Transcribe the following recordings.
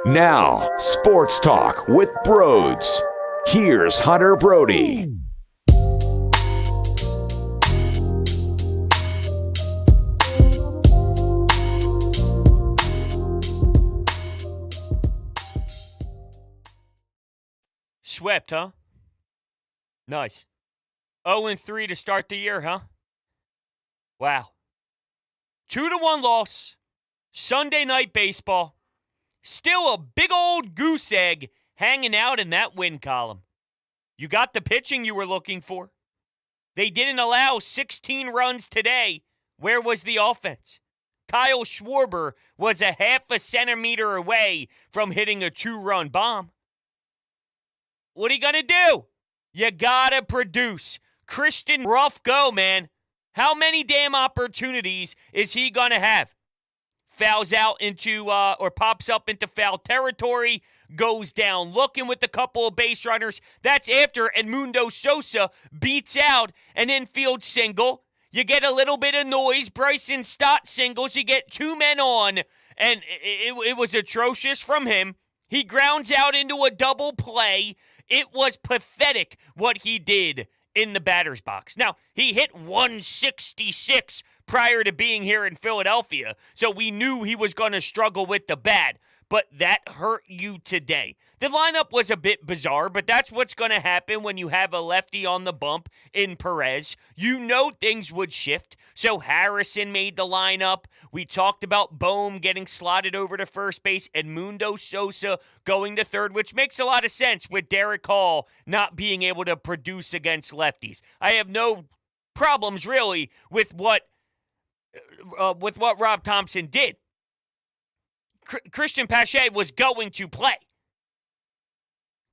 Now, Sports Talk with Broads. Here's Hunter Brody. Swept, huh? Nice. 0-3 to start the year, huh? Wow. 2-1 loss. Sunday night baseball. Still a big old goose egg hanging out in that win column. You got the pitching you were looking for. They didn't allow 16 runs today. Where was the offense? Kyle Schwarber was a half a centimeter away from hitting a 2-run bomb. What are you going to do? You got to produce. Christian, rough go, man. How many damn opportunities is he going to have? Fouls out into, or pops up into foul territory, goes down looking with a couple of base runners. That's after Edmundo Sosa beats out an infield single. You get a little bit of noise. Bryson Stott singles. You get two men on, and it was atrocious from him. He grounds out into a double play. It was pathetic what he did in the batter's box. Now, he hit 166 prior to being here in Philadelphia, so we knew he was going to struggle with the bat, but that hurt you today. The lineup was a bit bizarre, but that's what's going to happen when you have a lefty on the bump in Perez. You know things would shift, so Harrison made the lineup. We talked about Bohm getting slotted over to first base, Edmundo Sosa going to third, which makes a lot of sense with Derek Hall not being able to produce against lefties. I have no problems, really, with what Rob Thompson did. Christian Pache was going to play.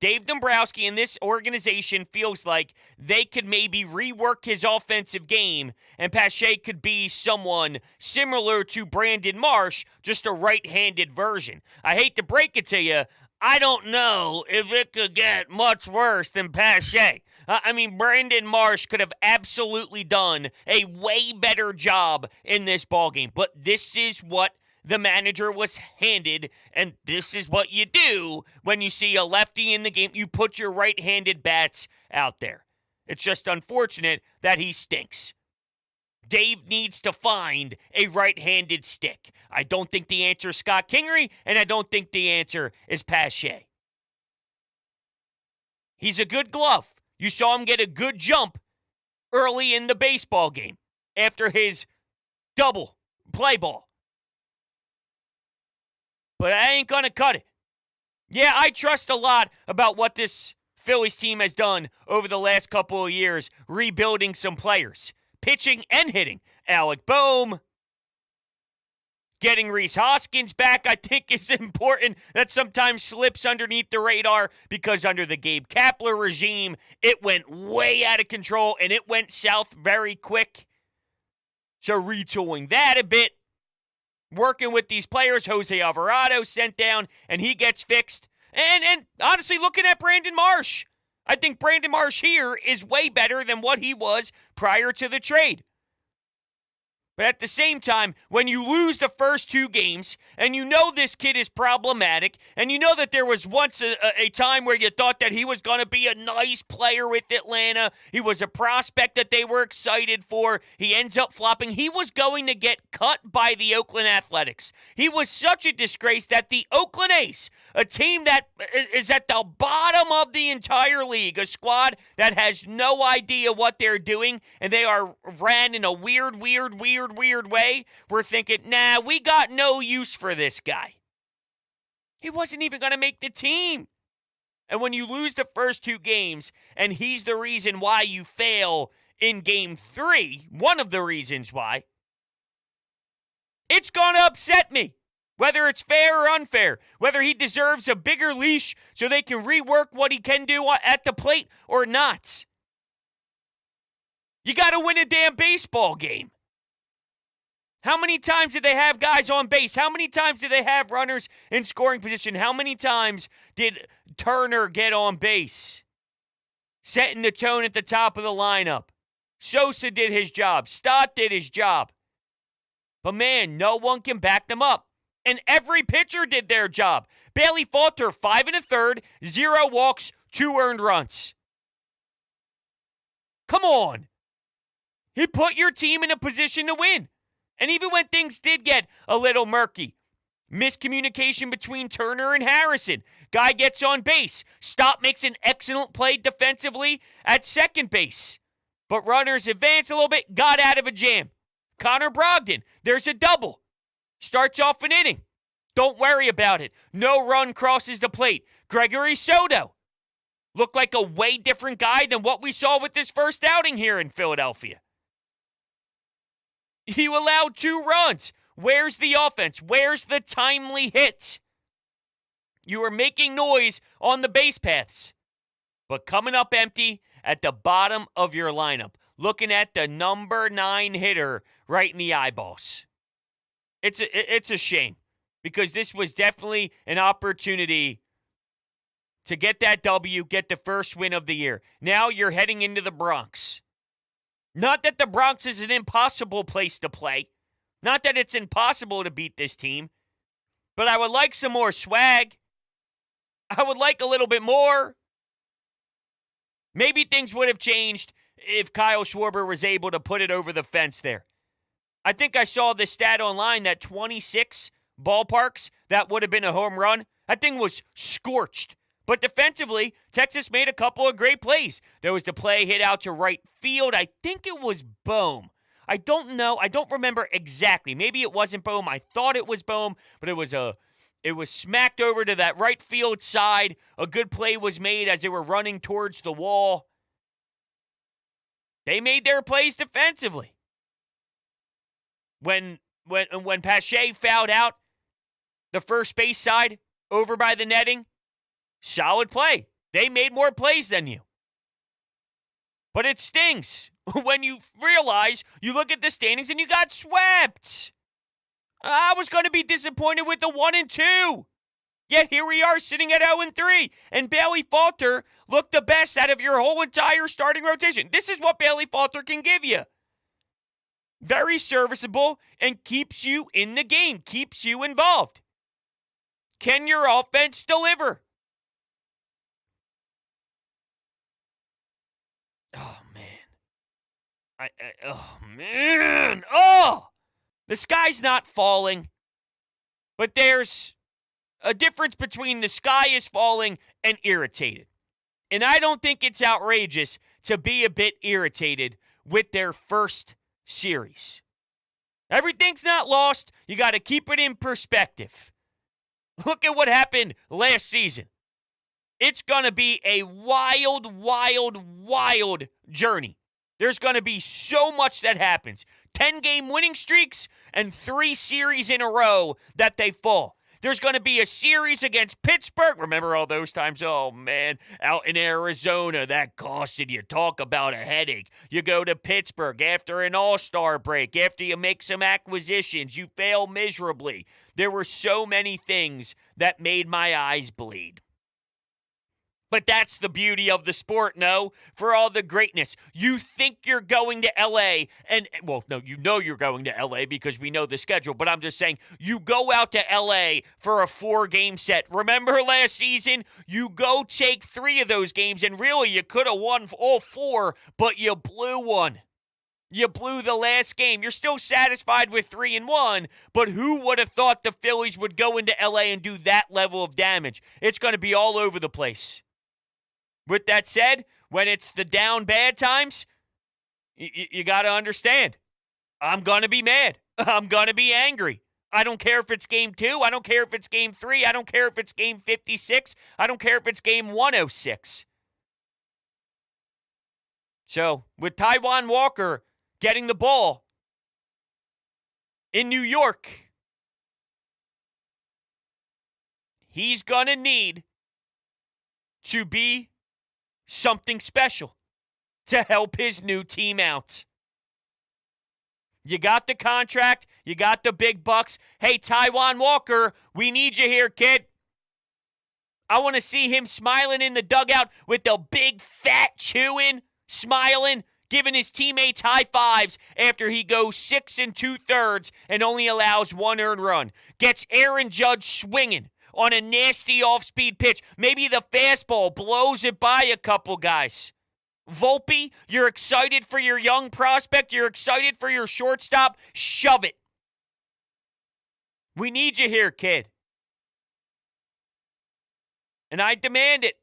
Dave Dombrowski and this organization feels like they could maybe rework his offensive game, and Pache could be someone similar to Brandon Marsh, just a right-handed version. I hate to break it to you, I don't know if it could get much worse than Pache. Brandon Marsh could have absolutely done a way better job in this ballgame, but this is what the manager was handed, and this is what you do when you see a lefty in the game. You put your right-handed bats out there. It's just unfortunate that he stinks. Dave needs to find a right-handed stick. I don't think the answer is Scott Kingery, and I don't think the answer is Pache. He's a good glove. You saw him get a good jump early in the baseball game after his double play ball. But I ain't going to cut it. Yeah, I trust a lot about what this Phillies team has done over the last couple of years, rebuilding some players, pitching and hitting. Alec Bohm, getting Rhys Hoskins back, I think is important. That sometimes slips underneath the radar because under the Gabe Kapler regime, it went way out of control and it went south very quick. So retooling that a bit. Working with these players, Jose Alvarado sent down, and he gets fixed. And honestly, looking at Brandon Marsh, I think Brandon Marsh here is way better than what he was prior to the trade. But at the same time, when you lose the first two games, and you know this kid is problematic, and you know that there was once a time where you thought that he was going to be a nice player with Atlanta, he was a prospect that they were excited for, he ends up flopping, he was going to get cut by the Oakland Athletics. He was such a disgrace that the Oakland A's, a team that is at the bottom of the entire league, a squad that has no idea what they're doing, and they are ran in a weird way, we're thinking, nah, we got no use for this guy. He wasn't even going to make the team. And when you lose the first two games, and he's the reason why you fail in game 3, one of the reasons why, it's going to upset me. Whether it's fair or unfair, whether he deserves a bigger leash so they can rework what he can do at the plate or not. You got to win a damn baseball game. How many times did they have guys on base? How many times did they have runners in scoring position? How many times did Turner get on base? Setting the tone at the top of the lineup. Sosa did his job. Stott did his job. But man, no one can back them up. And every pitcher did their job. Bailey Falter, 5 1/3, 0 walks, 2 earned runs. Come on. He put your team in a position to win. And even when things did get a little murky, miscommunication between Turner and Harrison. Guy gets on base. Stott makes an excellent play defensively at second base. But runners advance a little bit, got out of a jam. Connor Brogdon, there's a double. Starts off an inning. Don't worry about it. No run crosses the plate. Gregory Soto looked like a way different guy than what we saw with his first outing here in Philadelphia. You allowed 2 runs. Where's the offense? Where's the timely hits? You are making noise on the base paths, but coming up empty at the bottom of your lineup, looking at the number 9 hitter right in the eyeballs. It's a shame, because this was definitely an opportunity to get that W, get the first win of the year. Now you're heading into the Bronx. Not that the Bronx is an impossible place to play. Not that it's impossible to beat this team. But I would like some more swag. I would like a little bit more. Maybe things would have changed if Kyle Schwarber was able to put it over the fence there. I think I saw the stat online that 26 ballparks, that would have been a home run. That thing was scorched. But defensively, Texas made a couple of great plays. There was the play hit out to right field. I think it was Bohm. I don't know. I don't remember exactly. Maybe it wasn't Bohm. I thought it was Bohm, but it was smacked over to that right field side. A good play was made as they were running towards the wall. They made their plays defensively. When Pache fouled out the first base side over by the netting, solid play. They made more plays than you. But it stings when you realize, you look at the standings and you got swept. I was going to be disappointed with the 1 and 2. Yet here we are sitting at 0 and 3. And Bailey Falter looked the best out of your whole entire starting rotation. This is what Bailey Falter can give you. Very serviceable and keeps you in the game, keeps you involved. Can your offense deliver? Oh, man. The sky's not falling. But there's a difference between the sky is falling and irritated. And I don't think it's outrageous to be a bit irritated with their first series. Everything's not lost. You got to keep it in perspective. Look at what happened last season. It's going to be a wild journey. There's going to be so much that happens. 10-game winning streaks and 3 series in a row that they fall. There's going to be a series against Pittsburgh. Remember all those times? Oh, man, out in Arizona, that costed you. Talk about a headache. You go to Pittsburgh after an all-star break, after you make some acquisitions, you fail miserably. There were so many things that made my eyes bleed. But that's the beauty of the sport, no? For all the greatness. You think you're going to L.A. you know you're going to L.A. because we know the schedule. But I'm just saying, you go out to L.A. for a 4-game set. Remember last season? You go take 3 of those games, and really you could have won all 4, but you blew one. You blew the last game. You're still satisfied with 3-1, but who would have thought the Phillies would go into L.A. and do that level of damage? It's going to be all over the place. With that said, when it's the down bad times, you got to understand, I'm going to be mad. I'm going to be angry. I don't care if it's game 2. I don't care if it's game 3. I don't care if it's game 56. I don't care if it's game 106. So, with Taijuan Walker getting the ball in New York, he's going to need to be something special to help his new team out. You got the contract. You got the big bucks. Hey, Taijuan Walker, we need you here, kid. I want to see him smiling in the dugout with the big, fat chewing, smiling, giving his teammates high fives after he goes 6 2/3 and only allows 1 earned run. Gets Aaron Judge swinging on a nasty off-speed pitch. Maybe the fastball blows it by a couple guys. Volpe, you're excited for your young prospect. You're excited for your shortstop. Shove it. We need you here, kid. And I demand it.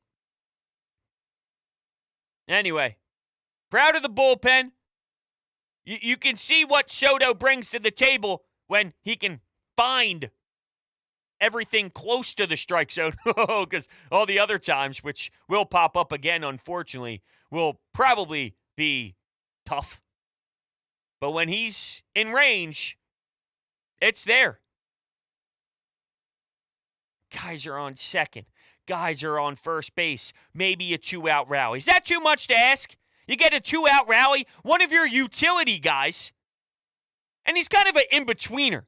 Anyway, proud of the bullpen. You can see what Soto brings to the table when he can find everything close to the strike zone. Because all the other times, which will pop up again, unfortunately, will probably be tough. But when he's in range, it's there. Guys are on second. Guys are on first base. Maybe a 2-out rally. Is that too much to ask? You get a 2-out rally, one of your utility guys, and he's kind of an in-betweener.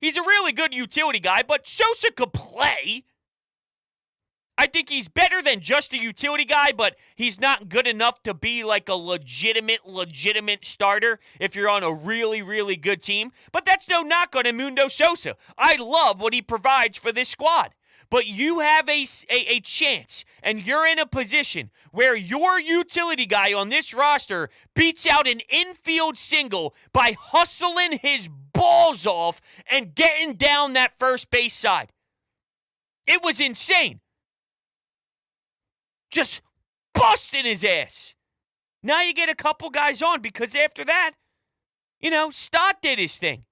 He's a really good utility guy, but Sosa could play. I think he's better than just a utility guy, but he's not good enough to be like a legitimate starter if you're on a really, really good team. But that's no knock on Edmundo Sosa. I love what he provides for this squad. But you have a chance, and you're in a position where your utility guy on this roster beats out an infield single by hustling his balls off and getting down that first base side. It was insane. Just busting his ass. Now you get a couple guys on because after that, Stott did his thing.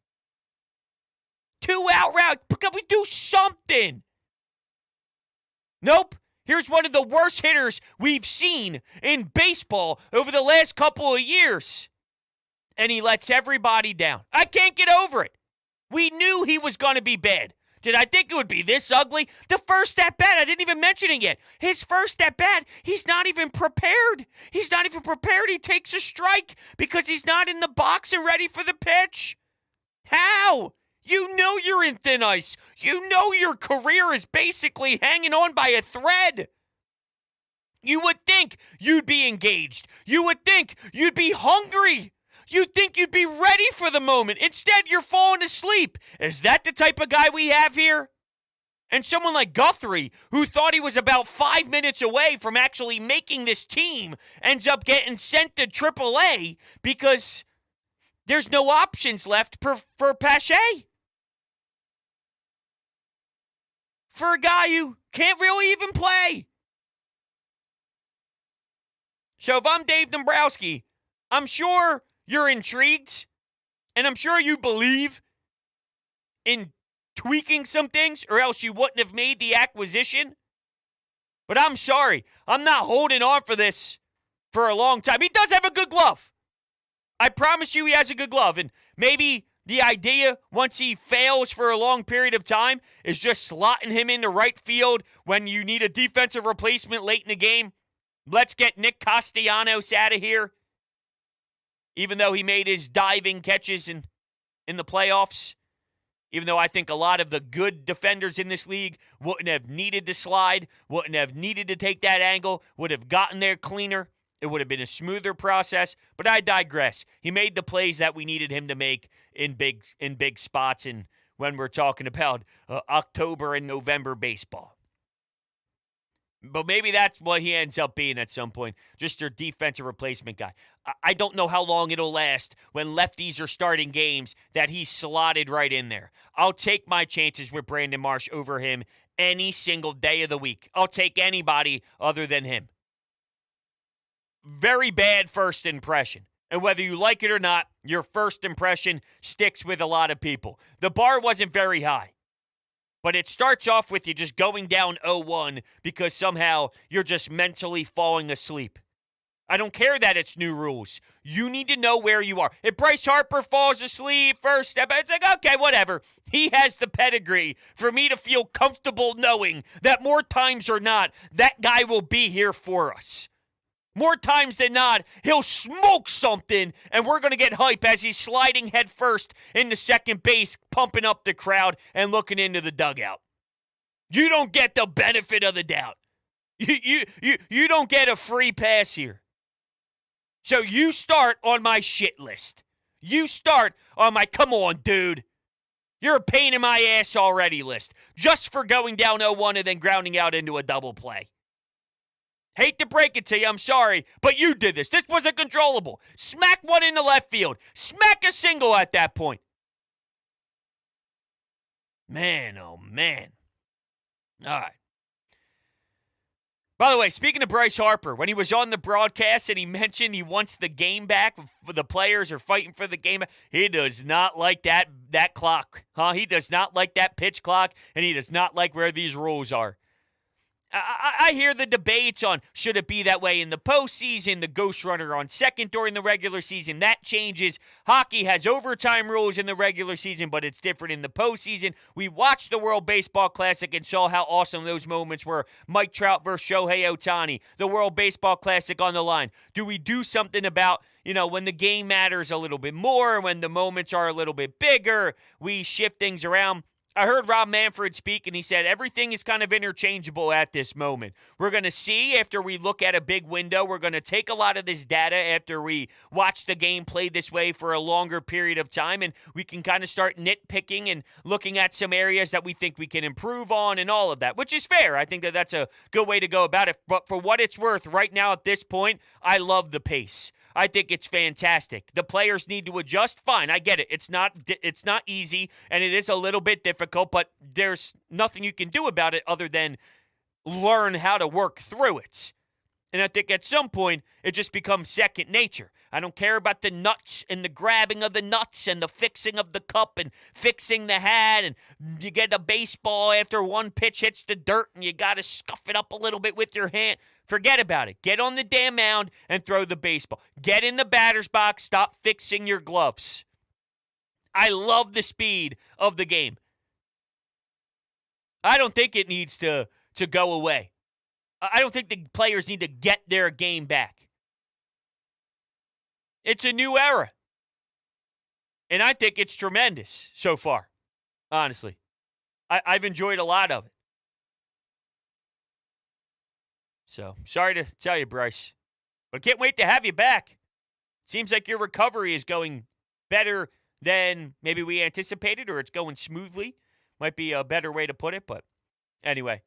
2-out route. Can we do something? Nope. Here's one of the worst hitters we've seen in baseball over the last couple of years. And he lets everybody down. I can't get over it. We knew he was going to be bad. Did I think it would be this ugly? The first at-bat, I didn't even mention it yet. His first at-bat, he's not even prepared. He's not even prepared. He takes a strike because he's not in the box and ready for the pitch. How? You know you're in thin ice. You know your career is basically hanging on by a thread. You would think you'd be engaged. You would think you'd be hungry. You'd think you'd be ready for the moment. Instead, you're falling asleep. Is that the type of guy we have here? And someone like Guthrie, who thought he was about 5 minutes away from actually making this team, ends up getting sent to AAA because there's no options left for Pache. For a guy who can't really even play. So if I'm Dave Dombrowski, I'm sure you're intrigued, and I'm sure you believe in tweaking some things, or else you wouldn't have made the acquisition. But I'm sorry, I'm not holding on for this for a long time. He does have a good glove. I promise you he has a good glove, and maybe the idea, once he fails for a long period of time, is just slotting him into right field when you need a defensive replacement late in the game. Let's get Nick Castellanos out of here. Even though he made his diving catches in the playoffs. Even though I think a lot of the good defenders in this league wouldn't have needed to slide, wouldn't have needed to take that angle, would have gotten there cleaner. It would have been a smoother process, but I digress. He made the plays that we needed him to make in big spots and when we're talking about October and November baseball. But maybe that's what he ends up being at some point, just your defensive replacement guy. I don't know how long it'll last when lefties are starting games that he's slotted right in there. I'll take my chances with Brandon Marsh over him any single day of the week. I'll take anybody other than him. Very bad first impression. And whether you like it or not, your first impression sticks with a lot of people. The bar wasn't very high. But it starts off with you just going down 0-1 because somehow you're just mentally falling asleep. I don't care that it's new rules. You need to know where you are. If Bryce Harper falls asleep first step, it's like, okay, whatever. He has the pedigree for me to feel comfortable knowing that more times or not, that guy will be here for us. More times than not, he'll smoke something, and we're going to get hype as he's sliding head first into second base, pumping up the crowd and looking into the dugout. You don't get the benefit of the doubt. You don't get a free pass here. So you start on my shit list. You start on my come on, dude. You're a pain in my ass already list. Just for going down 0-1 and then grounding out into a double play. Hate to break it to you, I'm sorry, but you did this. This wasn't controllable. Smack one into left field. Smack a single at that point. Man, oh man. All right. By the way, speaking of Bryce Harper, when he was on the broadcast and he mentioned he wants the game back, for the players are fighting for the game, he does not like that clock. He does not like that pitch clock, and he does not like where these rules are. I hear the debates on should it be that way in the postseason, the ghost runner on second during the regular season. That changes. Hockey has overtime rules in the regular season, but it's different in the postseason. We watched the World Baseball Classic and saw how awesome those moments were. Mike Trout versus Shohei Ohtani, the World Baseball Classic on the line. Do we do something about, when the game matters a little bit more, when the moments are a little bit bigger, we shift things around? I heard Rob Manfred speak, and he said everything is kind of interchangeable at this moment. We're going to see after we look at a big window. We're going to take a lot of this data after we watch the game play this way for a longer period of time, and we can kind of start nitpicking and looking at some areas that we think we can improve on and all of that, which is fair. I think that that's a good way to go about it. But for what it's worth, right now at this point, I love the pace. I think it's fantastic. The players need to adjust. Fine, I get it. It's not easy, and it is a little bit difficult, but there's nothing you can do about it other than learn how to work through it. And I think at some point, it just becomes second nature. I don't care about the nuts and the grabbing of the nuts and the fixing of the cup and fixing the hat. And you get a baseball after one pitch hits the dirt and you got to scuff it up a little bit with your hand. Forget about it. Get on the damn mound and throw the baseball. Get in the batter's box. Stop fixing your gloves. I love the speed of the game. I don't think it needs to go away. I don't think the players need to get their game back. It's a new era. And I think it's tremendous so far, honestly. I've enjoyed a lot of it. So, sorry to tell you, Bryce. But can't wait to have you back. Seems like your recovery is going better than maybe we anticipated, or it's going smoothly. Might be a better way to put it, but anyway.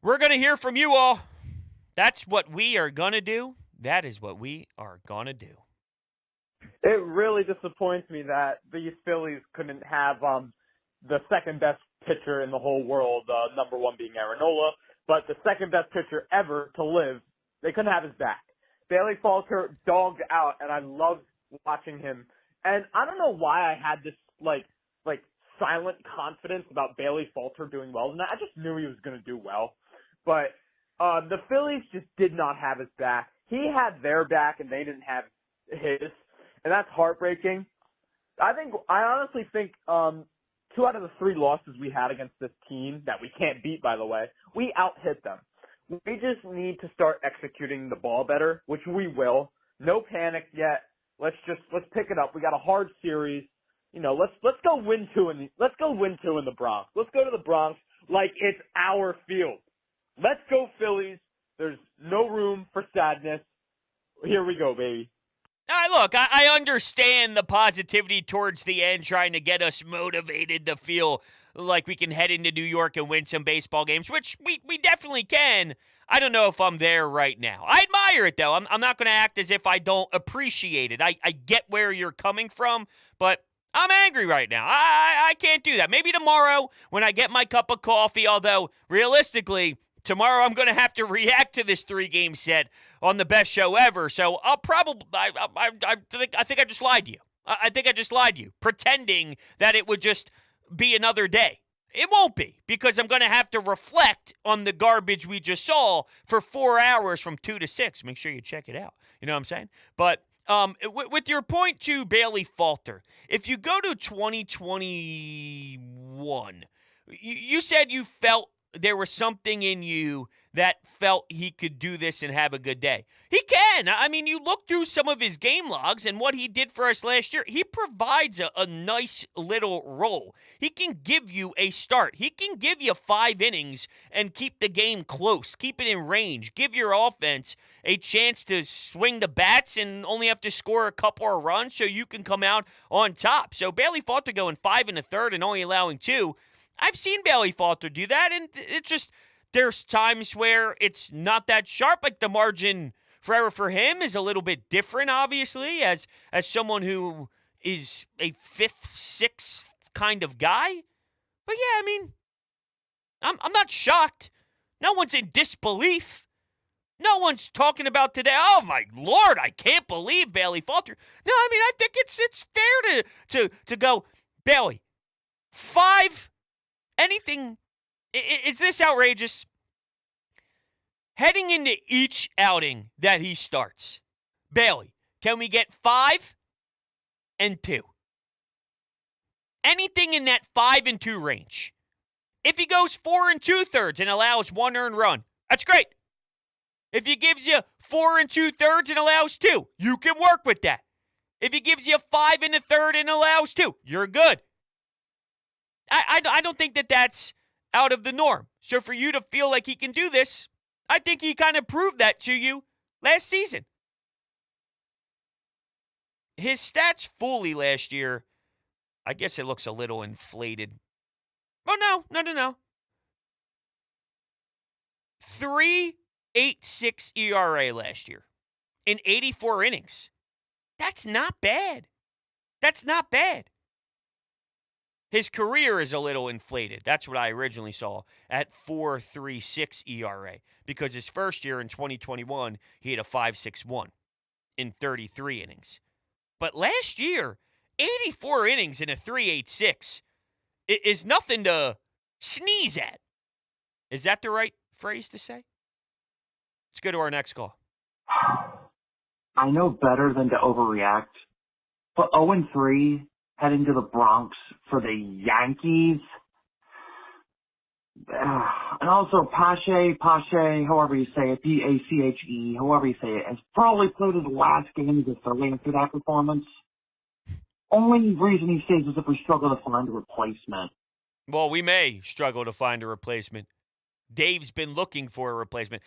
We're going to hear from you all. That's what we are going to do. That is what we are going to do. It really disappoints me that these Phillies couldn't have the second best pitcher in the whole world, number one being Aaron Nola, but the second best pitcher ever to live, they couldn't have his back. Bailey Falter dogged out, and I loved watching him. And I don't know why I had this, like silent confidence about Bailey Falter doing well. And I just knew he was going to do well. But the Phillies just did not have his back. He had their back, and they didn't have his. And that's heartbreaking. I honestly think 2 out of the 3 losses we had against this team that we can't beat, by the way, we out-hit them. We just need to start executing the ball better, which we will. No panic yet. Let's pick it up. We got a hard series. Let's go win 2 in the Bronx. Let's go to the Bronx like it's our field. Let's go Phillies. There's no room for sadness. Here we go, baby. Look, I understand the positivity towards the end, trying to get us motivated to feel like we can head into New York and win some baseball games, which we definitely can. I don't know if I'm there right now. I admire it, though. I'm not going to act as if I don't appreciate it. I get where you're coming from, but I'm angry right now. I can't do that. Maybe tomorrow when I get my cup of coffee, although realistically, tomorrow I'm going to have to react to this 3-game set on the best show ever. So I'll probably, I think I just lied to you. I think I just lied to you, pretending that it would just be another day. It won't be, because I'm going to have to reflect on the garbage we just saw for 4 hours from 2 to 6. Make sure you check it out. You know what I'm saying? But with your point to Bailey Falter, if you go to 2021, you said you felt there was something in you that felt he could do this and have a good day. He can. I mean, you look through some of his game logs and what he did for us last year. He provides a nice little role. He can give you a start. He can give you 5 innings and keep the game close, keep it in range, give your offense a chance to swing the bats and only have to score a couple of runs so you can come out on top. So Bailey Falter going 5 1/3 and only allowing 2. I've seen Bailey Falter do that, and it's just there's times where it's not that sharp. Like the margin for error for him is a little bit different, obviously, as someone who is a 5th, 6th kind of guy. But yeah, I mean, I'm not shocked. No one's in disbelief. No one's talking about today, oh my Lord, I can't believe Bailey Falter. No, I mean, I think it's fair to go, Bailey, 5, anything, is this outrageous? Heading into each outing that he starts, Bailey, can we get 5 and 2? Anything in that 5 and 2 range. If he goes 4 2/3 and allows 1 earned run, that's great. If he gives you 4 2/3 and allows 2, you can work with that. If he gives you 5 1/3 and allows 2, you're good. I don't think that that's out of the norm. So for you to feel like he can do this, I think he kind of proved that to you last season. His stats fully last year, I guess it looks a little inflated. Oh, no. 3.86 ERA last year in 84 innings. That's not bad. That's not bad. His career is a little inflated. That's what I originally saw at 4.36 ERA because his first year in 2021, he had a 5.61 in 33 innings. But last year, 84 innings in a 3.86 is nothing to sneeze at. Is that the right phrase to say? Let's go to our next call. I know better than to overreact, but 0-3 heading to the Bronx for the Yankees. And also Pache, however you say it, Pache, however you say it, has probably played his last game against the Phillies after that performance. Only reason he stays is if we struggle to find a replacement. Well, we may struggle to find a replacement. Dave's been looking for a replacement.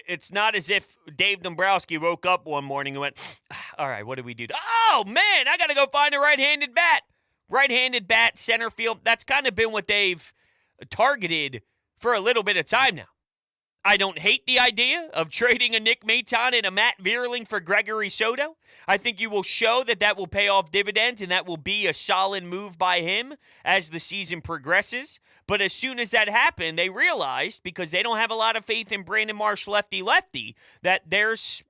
It's not as if Dave Dombrowski woke up one morning and went, all right, what do we do? Oh, man, I got to go find a right-handed bat. Right-handed bat, center field. That's kind of been what they've targeted for a little bit of time now. I don't hate the idea of trading a Nick Maton and a Matt Vierling for Gregory Soto. I think you will show that will pay off dividends and that will be a solid move by him as the season progresses. But as soon as that happened, they realized, because they don't have a lot of faith in Brandon Marsh lefty, that there's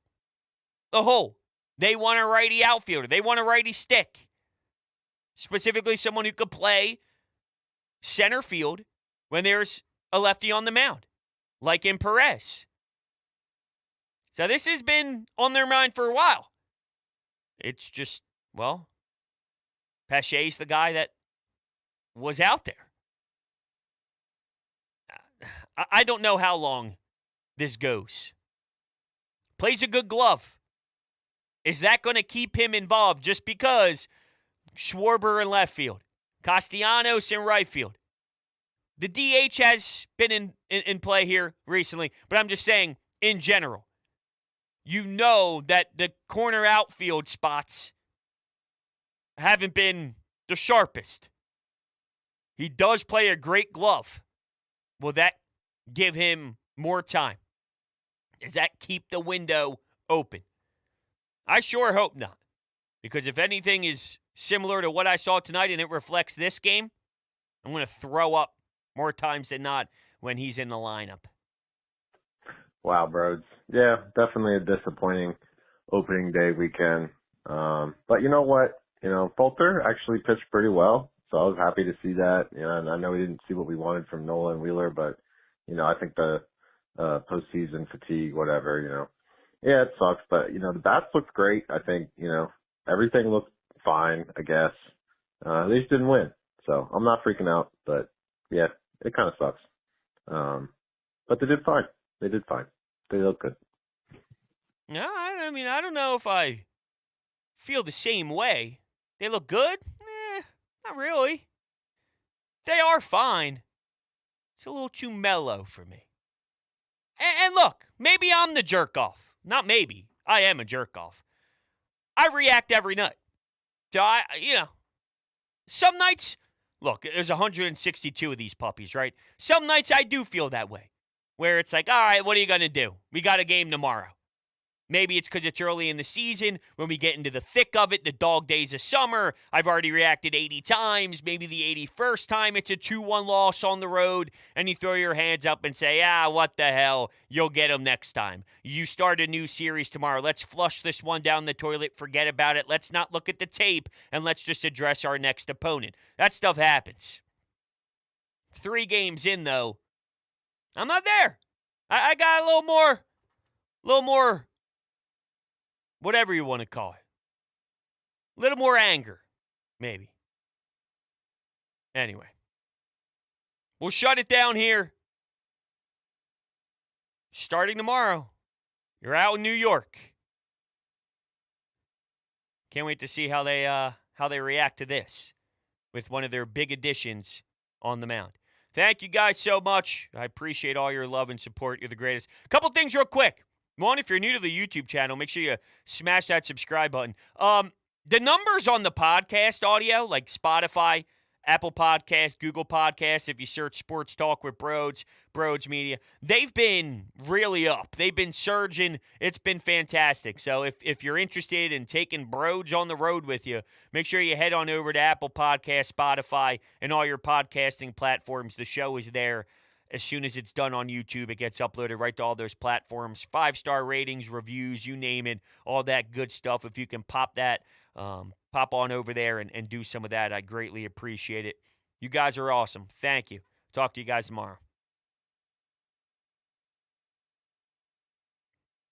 a hole. They want a righty outfielder. They want a righty stick. Specifically someone who could play center field when there's a lefty on the mound, like in Perez. So this has been on their mind for a while. It's just, well, Pache's the guy that was out there. I don't know how long this goes. Plays a good glove. Is that going to keep him involved just because Schwarber in left field, Castellanos in right field? The DH has been in play here recently, but I'm just saying, in general, you know that the corner outfield spots haven't been the sharpest. He does play a great glove. Will that give him more time? Does that keep the window open? I sure hope not. Because if anything is similar to what I saw tonight and it reflects this game, I'm going to throw up more times than not when he's in the lineup. Wow, Broads. Yeah, definitely a disappointing opening day weekend. But you know what? Falter actually pitched pretty well, so I was happy to see that. And I know we didn't see what we wanted from Nola and Wheeler, but, I think the postseason fatigue, whatever, yeah, it sucks. But, the bats looked great. I think, everything looked fine, I guess. They just didn't win. So I'm not freaking out, but, yeah, it kind of sucks. But they did fine. They did fine. They look good. No, I mean, I don't know if I feel the same way. They look good? Not really. They are fine. It's a little too mellow for me. And look, maybe I'm the jerk off. Not maybe. I am a jerk off. I react every night. So some nights, look, there's 162 of these puppies, right? Some nights I do feel that way, where it's like, all right, what are you going to do? We got a game tomorrow. Maybe it's because it's early in the season, when we get into the thick of it, the dog days of summer. I've already reacted 80 times. Maybe the 81st time it's a 2-1 loss on the road, and you throw your hands up and say, what the hell? You'll get them next time. You start a new series tomorrow. Let's flush this one down the toilet. Forget about it. Let's not look at the tape, and let's just address our next opponent. That stuff happens. 3 games in, though, I'm not there. I got a little more, whatever you want to call it. A little more anger, maybe. Anyway, we'll shut it down here. Starting tomorrow, you're out in New York. Can't wait to see how they react to this with one of their big additions on the mound. Thank you guys so much. I appreciate all your love and support. You're the greatest. A couple things real quick. One, if you're new to the YouTube channel, make sure you smash that subscribe button. The numbers on the podcast audio, like Spotify, Apple Podcasts, Google Podcasts, if you search Sports Talk with Broads Media, they've been really up. They've been surging. It's been fantastic. So if you're interested in taking Broads on the road with you, make sure you head on over to Apple Podcasts, Spotify, and all your podcasting platforms. The show is there. As soon as it's done on YouTube, it gets uploaded right to all those platforms. 5-star ratings, reviews, you name it, all that good stuff. If you can pop that, pop on over there and do some of that, I greatly appreciate it. You guys are awesome. Thank you. Talk to you guys tomorrow.